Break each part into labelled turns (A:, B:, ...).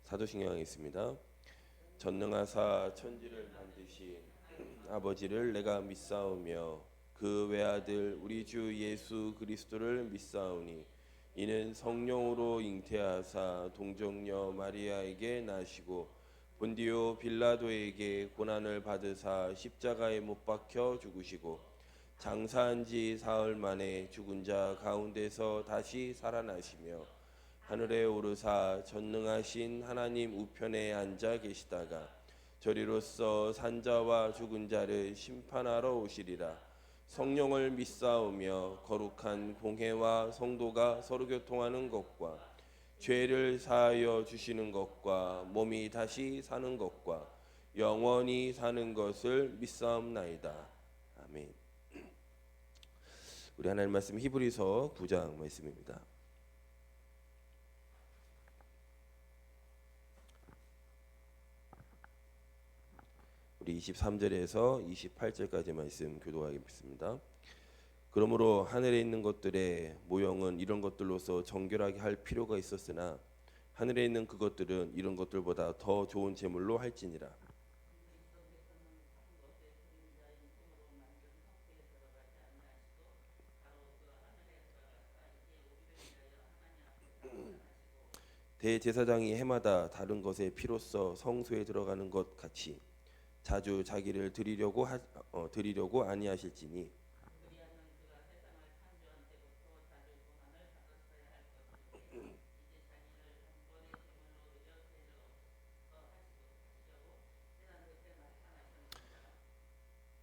A: 사도신경에 있습니다. 전능하사 천지를 만드신 아버지를 내가 믿사오며 그 외아들 우리 주 예수 그리스도를 믿사오니 이는 성령으로 잉태하사 동정녀 마리아에게 나시고 본디오 빌라도에게 고난을 받으사 십자가에 못 박혀 죽으시고 장사한 지 사흘 만에 죽은 자 가운데서 다시 살아나시며 하늘에 오르사 전능하신 하나님 우편에 앉아 계시다가 저리로서 산자와 죽은 자를 심판하러 오시리라. 성령을 믿사오며 거룩한 공회와 성도가 서로 교통하는 것과 죄를 사하여 주시는 것과 몸이 다시 사는 것과 영원히 사는 것을 믿사옵나이다. 아멘. 우리 하나님 말씀 히브리서 9장 말씀입니다. 우리 23절에서 28절까지 말씀 교도하겠습니다. 그러므로 하늘에 있는 것들의 모형은 이런 것들로서 정결하게 할 필요가 있었으나 하늘에 있는 그것들은 이런 것들보다 더 좋은 제물로 할지니라. 대제사장이 해마다 다른 것의 피로써 성소에 들어가는 것 같이 자주 자기를 드리려고 아니하실지니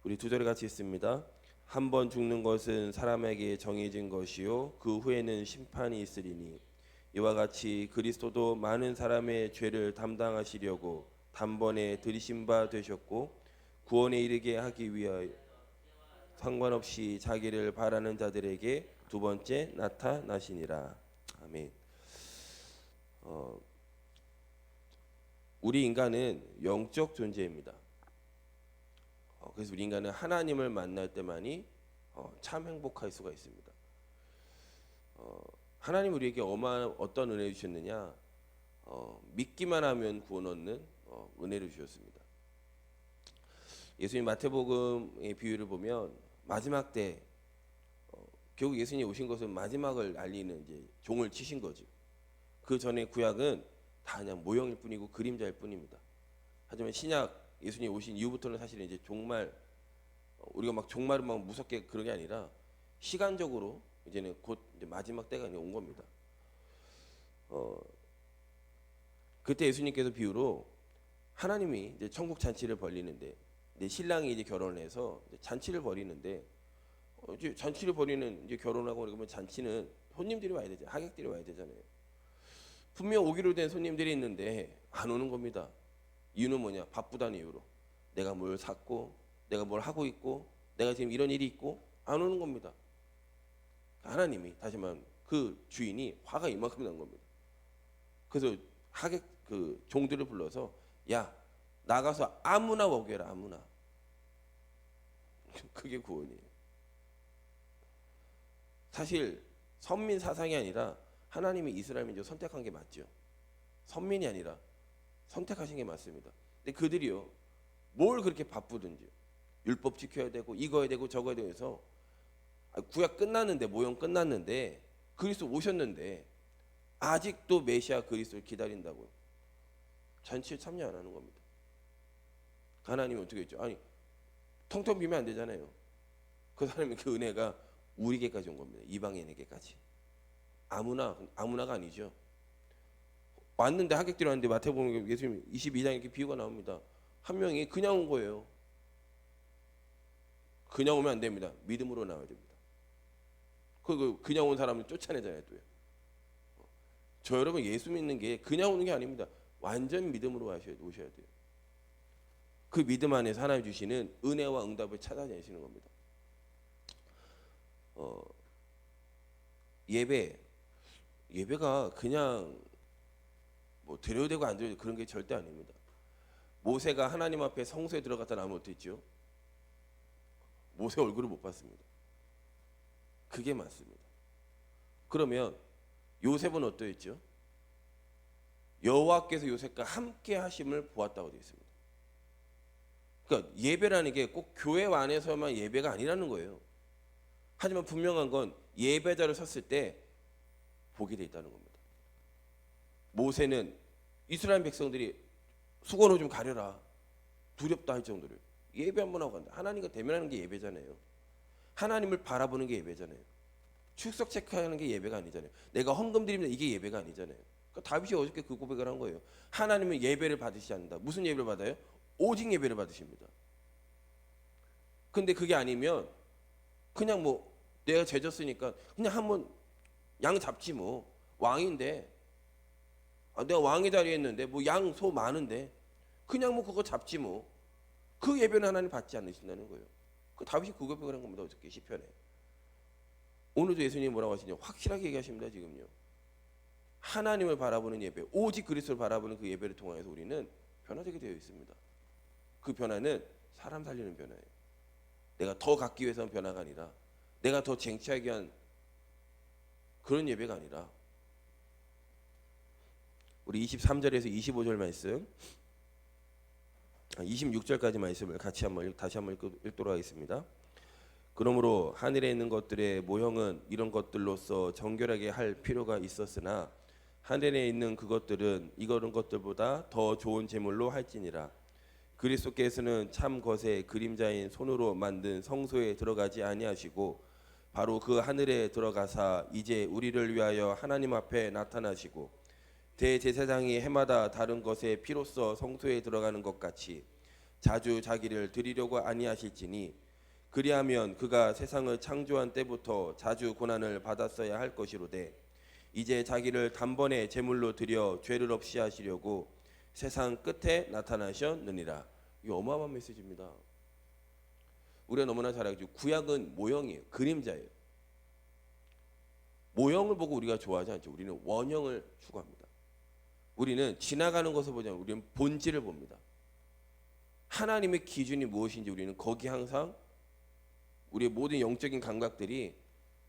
A: 우리 두 절에 같이 있습니다. 한 번 죽는 것은 사람에게 정해진 것이요 그 후에는 심판이 있으리니 이와 같이 그리스도도 많은 사람의 죄를 담당하시려고 단번에 들이신 바 되셨고 구원에 이르게 하기 위하여 상관없이 자기를 바라는 자들에게 두 번째 나타나시니라. 아멘. 우리 인간은 영적 존재입니다. 그래서 우리 인간은 하나님을 만날 때만이 참 행복할 수가 있습니다. 하나님 우리에게 어떤 은혜를 주셨느냐? 믿기만 하면 구원 얻는 은혜를 주셨습니다. 예수님 마태복음의 비유를 보면 마지막 때 결국 예수님이 오신 것은 마지막을 알리는 이제 종을 치신 거죠. 그 전에 구약은 다 그냥 모형일 뿐이고 그림자일 뿐입니다. 하지만 신약 예수님이 오신 이후부터는 사실은 이제 종말 우리가 막 종말은 막 무섭게 그런 게 아니라 시간적으로 이제는 곧 이제 마지막 때가 이제 온 겁니다. 그때 예수님께서 비유로 하나님이 이제 천국 잔치를 벌리는데 이제 신랑이 이제 결혼해서 이제 잔치를 벌이는데 이제 잔치를 벌이는 이제 결혼하고 그러면 잔치는 손님들이 와야 되죠. 하객들이 와야 되잖아요. 분명 오기로 된 손님들이 있는데 안 오는 겁니다. 이유는 뭐냐? 바쁘다는 이유로. 내가 뭘 샀고 내가 뭘 하고 있고 내가 지금 이런 일이 있고 안 오는 겁니다. 하나님이 다시 말하면 그 주인이 화가 이만큼 난 겁니다. 그래서 하객 그 종들을 불러서 야 나가서 아무나 오게 해라. 아무나. 그게 구원이에요. 사실 선민 사상이 아니라 하나님이 이스라엘 민족을 선택한 게 맞죠. 선민이 아니라 선택하신 게 맞습니다. 근데 그들이요 뭘 그렇게 바쁘든지 율법 지켜야 되고 이거 해야 되고 저거 해야 되고 해서 구약 끝났는데 모형 끝났는데 그리스도 오셨는데 아직도 메시아 그리스도를 기다린다고요. 잔치에 참여 안 하는 겁니다. 하나님이 어떻게 했죠? 아니 텅텅 비면 안 되잖아요. 그 사람의 그 은혜가 우리에게까지 온 겁니다. 이방인에게까지. 아무나가 아니죠. 왔는데 하객들이 왔는데 마태복음 예수님 22장에 이렇게 비유가 나옵니다. 한 명이 그냥 온 거예요. 그냥 오면 안 됩니다. 믿음으로 나와야 됩니다. 그냥 온 사람은 쫓아내잖아요. 또요. 저 여러분 예수 믿는 게 그냥 오는 게 아닙니다. 완전 믿음으로 오셔야 돼요. 그 믿음 안에서 하나님 주시는 은혜와 응답을 찾아내시는 겁니다. 예배가 그냥 뭐 드려야 되고 안 드려야 되고 그런 게 절대 아닙니다. 모세가 하나님 앞에 성소에 들어갔다 나면 어땠죠? 모세 얼굴을 못 봤습니다. 그게 맞습니다. 그러면 요셉은 어떠했죠? 여호와께서 요셉과 함께 하심을 보았다고 되어 있습니다. 그러니까 예배라는 게 꼭 교회 안에서만 예배가 아니라는 거예요. 하지만 분명한 건 예배자를 섰을 때 보게 돼 있다는 겁니다. 모세는 이스라엘 백성들이 수건을 좀 가려라, 두렵다 할 정도로 예배 한번 하고 간다. 하나님과 대면하는 게 예배잖아요. 하나님을 바라보는 게 예배잖아요. 출석 체크하는 게 예배가 아니잖아요. 내가 헌금 드립니다, 이게 예배가 아니잖아요. 그러니까 다윗이 어저께 그 고백을 한 거예요. 하나님은 예배를 받으시지 않는다. 무슨 예배를 받아요? 오직 예배를 받으십니다. 근데 그게 아니면 그냥 뭐 내가 죄졌으니까 그냥 한번 양 잡지 뭐, 왕인데 내가 왕의 자리에 있는데 뭐 양 소 많은데 그냥 뭐 그거 잡지 뭐, 그 예배는 하나님 받지 않으신다는 거예요. 그 다윗이 그 고백을 한 겁니다. 어저께 시편에. 오늘도 예수님이 뭐라고 하시냐, 확실하게 얘기하십니다. 지금요, 하나님을 바라보는 예배, 오직 그리스도를 바라보는 그 예배를 통해서 우리는 변화되게 되어 있습니다. 그 변화는 사람 살리는 변화예요. 내가 더 갖기 위해서는 변화가 아니라, 내가 더 쟁취하기 위한 그런 예배가 아니라, 우리 23절에서 25절 말씀, 26절까지 말씀을 같이 다시 한번 읽도록 하겠습니다. 그러므로 하늘에 있는 것들의 모형은 이런 것들로서 정결하게 할 필요가 있었으나 하늘에 있는 그것들은 이런 것들보다 더 좋은 제물로 할지니라. 그리스도께서는 참 것의 그림자인 손으로 만든 성소에 들어가지 아니하시고 바로 그 하늘에 들어가사 이제 우리를 위하여 하나님 앞에 나타나시고 대제사장이 해마다 다른 것의 피로써 성소에 들어가는 것 같이 자주 자기를 드리려고 아니하실지니 그리하면 그가 세상을 창조한 때부터 자주 고난을 받았어야 할 것이로되 이제 자기를 단번에 제물로 드려 죄를 없이 하시려고 세상 끝에 나타나셨느니라. 이 어마어마한 메시지입니다. 우리가 너무나 잘 알죠. 구약은 모형이에요. 그림자예요. 모형을 보고 우리가 좋아하지 않죠. 우리는 원형을 추구합니다. 우리는 지나가는 것을 보지 않고 우리는 본질을 봅니다. 하나님의 기준이 무엇인지 우리는 거기 항상 우리의 모든 영적인 감각들이,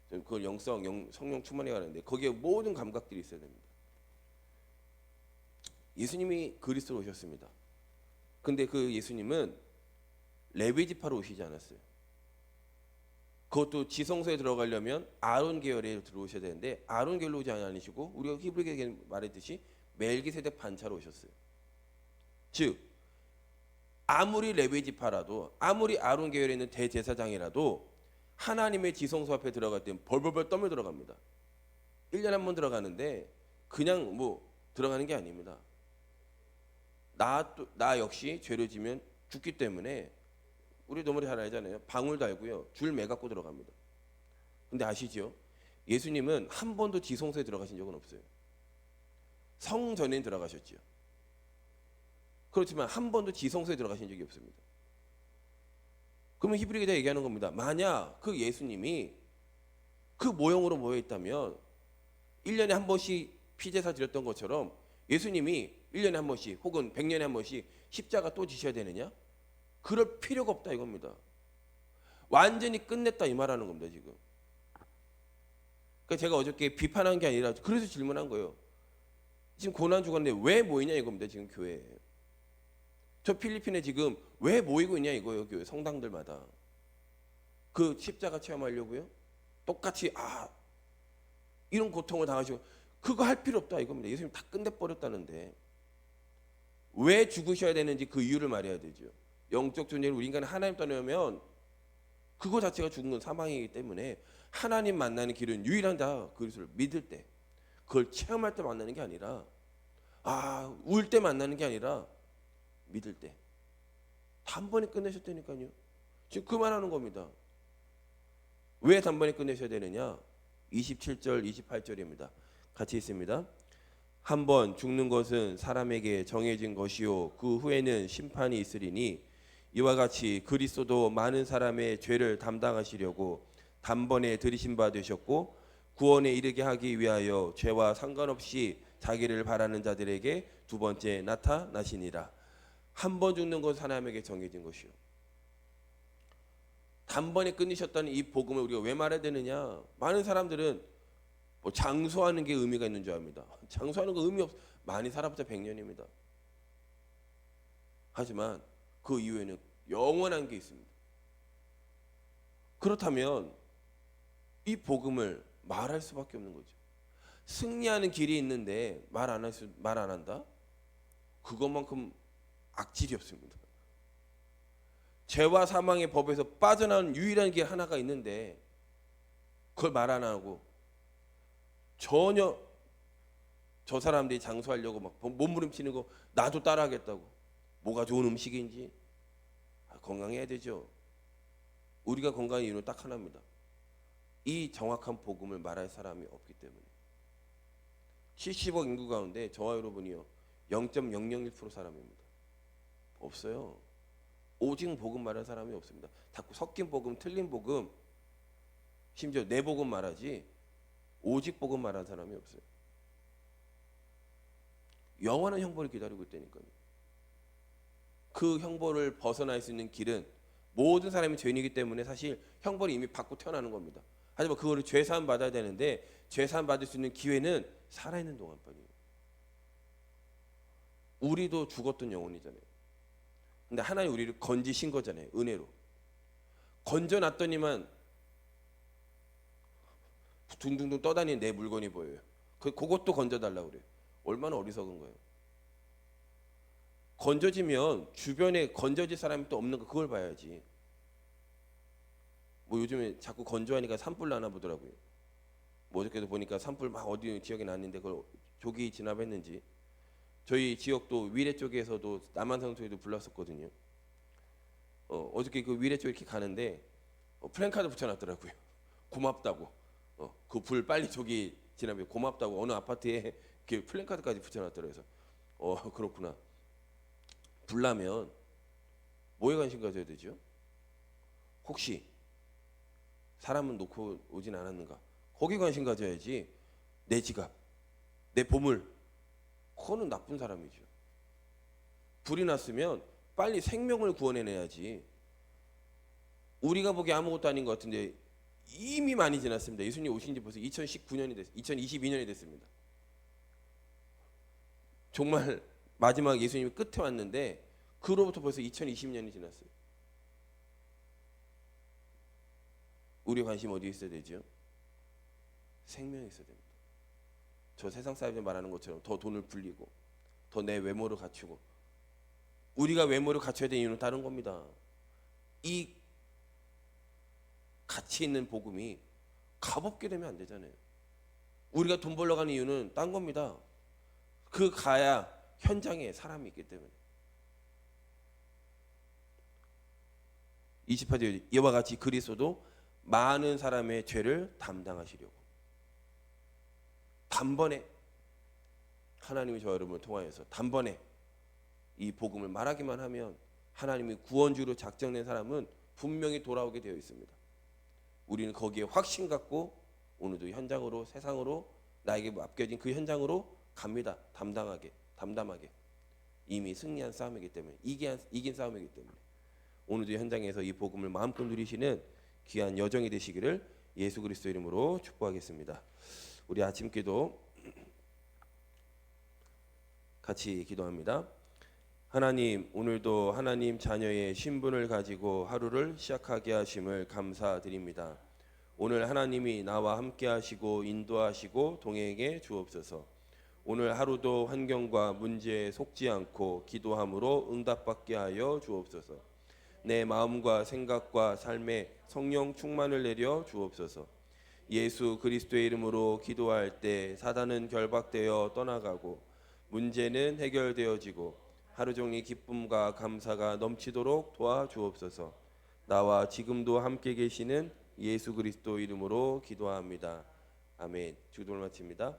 A: 그걸 성령 충만에 가는데 거기에 모든 감각들이 있어야 됩니다. 예수님이 그리스도로 오셨습니다. 근데 그 예수님은 레위 지파로 오시지 않았어요. 그것도 지성소에 들어가려면 아론 계열에 들어오셔야 되는데 아론 계열로 오지 않으시고 우리가 히브리서에 말했듯이 멜기세덱 반차로 오셨어요. 즉 아무리 레위 지파라도, 아무리 아론 계열에 있는 대제사장이라도 하나님의 지성소 앞에 들어갈 때는 벌벌벌 떨며 들어갑니다. 1년에 한 번 들어가는데 그냥 뭐 들어가는 게 아닙니다. 나 역시 죄를 지면 죽기 때문에 우리 너무 잘 알잖아요. 방울 달고요, 줄 매갖고 들어갑니다. 근데 아시죠? 예수님은 한 번도 지성소에 들어가신 적은 없어요. 성전에 들어가셨죠. 그렇지만 한 번도 지성소에 들어가신 적이 없습니다. 그러면 히브리 기자 얘기하는 겁니다. 만약 그 예수님이 그 모형으로 모여 있다면 1년에 한 번씩 피제사 드렸던 것처럼 예수님이 1년에 한 번씩 혹은 100년에 한 번씩 십자가 또 지셔야 되느냐? 그럴 필요가 없다 이겁니다. 완전히 끝냈다 이 말하는 겁니다 지금. 그러니까 제가 어저께 비판한 게 아니라 그래서 질문한 거예요. 지금 고난 주간인데 왜 모이냐 이겁니다 지금 교회에. 저 필리핀에 지금 왜 모이고 있냐 이거예요. 교회 성당들마다 그 십자가 체험하려고요. 똑같이 이런 고통을 당하시고 그거 할 필요 없다 이겁니다. 예수님 다 끝내버렸다는데 왜 죽으셔야 되는지 그 이유를 말해야 되죠. 영적 존재를 우리 인간이 하나님 떠나면 그거 자체가 죽은 건 사망이기 때문에 하나님 만나는 길은 유일한 다 그리스도를 믿을 때, 그걸 체험할 때 만나는 게 아니라 울 때 만나는 게 아니라 믿을 때 단번에 끝내셨다니까요. 지금 그 말하는 겁니다. 왜 단번에 끝내셔야 되느냐? 27절 28절입니다. 같이 있습니다. 한번 죽는 것은 사람에게 정해진 것이요 그 후에는 심판이 있으리니 이와 같이 그리스도도 많은 사람의 죄를 담당하시려고 단번에 들이신 바 되셨고 구원에 이르게 하기 위하여 죄와 상관없이 자기를 바라는 자들에게 두 번째 나타나시니라. 한 번 죽는 것은 사람에게 정해진 것이요. 단번에 끊으셨다는 이 복음을 우리가 왜 말해야 되느냐? 많은 사람들은 장수하는 게 의미가 있는 줄 압니다. 장수하는 거 의미 없어. 많이 살아봤자 100년입니다. 하지만 그 이후에는 영원한 게 있습니다. 그렇다면 이 복음을 말할 수밖에 없는 거죠. 승리하는 길이 있는데 말 안 한다? 그것만큼 악질이 없습니다. 죄와 사망의 법에서 빠져나오는 유일한 길 하나가 있는데 그걸 말 안 하고 전혀 저 사람들이 장수하려고 막 몸부림치는 거 나도 따라하겠다고. 뭐가 좋은 음식인지 건강해야 되죠. 우리가 건강한 이유는 딱 하나입니다. 이 정확한 복음을 말할 사람이 없기 때문에. 70억 인구 가운데 저와 여러분이요 0.001% 사람입니다. 없어요. 오직 복음 말하는 사람이 없습니다. 자꾸 섞인 복음, 틀린 복음, 심지어 내 복음 말하지 오직 복음 말하는 사람이 없어요. 영원한 형벌을 기다리고 있다니까요. 그 형벌을 벗어날 수 있는 길은 모든 사람이 죄인이기 때문에 사실 형벌이 이미 받고 태어나는 겁니다. 하지만 그거를 죄사함 받아야 되는데 죄사함 받을 수 있는 기회는 살아있는 동안뿐이에요. 우리도 죽었던 영혼이잖아요. 근데 하나님 우리를 건지신 거잖아요. 은혜로 건져놨더니만 둥둥둥 떠다니는 내 물건이 보여요. 그것도 건져달라고 그래요. 얼마나 어리석은 거예요. 건져지면 주변에 건져질 사람이 또 없는 거 그걸 봐야지. 뭐 요즘에 자꾸 건조하니까 산불 나나 보더라고요. 뭐 어저께도 보니까 산불 막 어디 지역에 났는데 그걸 조기 진압했는지. 저희 지역도 위례 쪽에서도 남한산소에도 불났었거든요. 어저께 그 위례 쪽 이렇게 가는데 플랜카드 붙여놨더라고요. 고맙다고. 그 불 빨리 조기 진압해 고맙다고 어느 아파트에 이렇게 플랜카드까지 붙여놨더라고요. 그래서 그렇구나. 불나면 뭐에 관심 가져야 되죠? 혹시 사람은 놓고 오진 않았는가? 거기 관심 가져야지. 내 지갑, 내 보물, 그거는 나쁜 사람이죠. 불이 났으면 빨리 생명을 구원해내야지. 우리가 보기에 아무것도 아닌 것 같은데 이미 많이 지났습니다. 예수님 오신 지 벌써 2019년이 됐습니다. 2022년이 됐습니다. 정말 마지막 예수님이 끝에 왔는데 그로부터 벌써 2020년이 지났어요. 우리의 관심 어디에 있어야 되죠? 생명에 있어야 됩니다. 저 세상 사람들 말하는 것처럼 더 돈을 불리고 더 내 외모를 갖추고. 우리가 외모를 갖춰야 되는 이유는 다른 겁니다. 이 가치 있는 복음이 값없게 되면 안 되잖아요. 우리가 돈 벌러 가는 이유는 딴 겁니다. 그 가야 현장에 사람이 있기 때문에. 28절 이와 같이 그리스도도 많은 사람의 죄를 담당하시려고 단번에 하나님이 저 여러분을 통하여서 단번에 이 복음을 말하기만 하면 하나님이 구원주로 작정된 사람은 분명히 돌아오게 되어 있습니다. 우리는 거기에 확신 갖고 오늘도 현장으로 세상으로 나에게 맡겨진 그 현장으로 갑니다. 담담하게 이미 승리한 싸움이기 때문에 이긴 싸움이기 때문에 오늘도 현장에서 이 복음을 마음껏 누리시는 귀한 여정이 되시기를 예수 그리스도 이름으로 축복하겠습니다. 우리 아침 기도 같이 기도합니다. 하나님, 오늘도 하나님 자녀의 신분을 가지고 하루를 시작하게 하심을 감사드립니다. 오늘 하나님이 나와 함께 하시고 인도하시고 동행해 주옵소서. 오늘 하루도 환경과 문제에 속지 않고 기도함으로 응답받게 하여 주옵소서. 내 마음과 생각과 삶에 성령 충만을 내려 주옵소서. 예수 그리스도의 이름으로 기도할 때 사단은 결박되어 떠나가고 문제는 해결되어지고 하루 종일 기쁨과 감사가 넘치도록 도와주옵소서. 나와 지금도 함께 계시는 예수 그리스도 이름으로 기도합니다. 아멘. 기도를 마칩니다.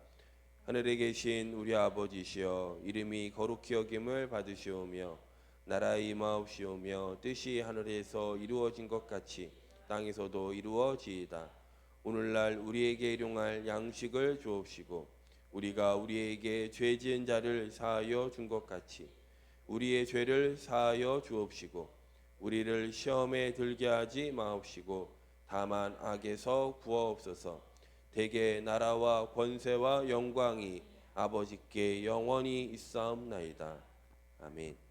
A: 하늘에 계신 우리 아버지시여, 이름이 거룩히 여김을 받으시오며 나라의 임하옵시오며 뜻이 하늘에서 이루어진 것 같이 땅에서도 이루어지이다. 오늘날 우리에게 일용할 양식을 주옵시고 우리가 우리에게 죄 지은 자를 사하여 준 것 같이 우리의 죄를 사하여 주옵시고 우리를 시험에 들게 하지 마옵시고 다만 악에서 구하옵소서. 대개 나라와 권세와 영광이 아버지께 영원히 있사옵나이다. 아멘.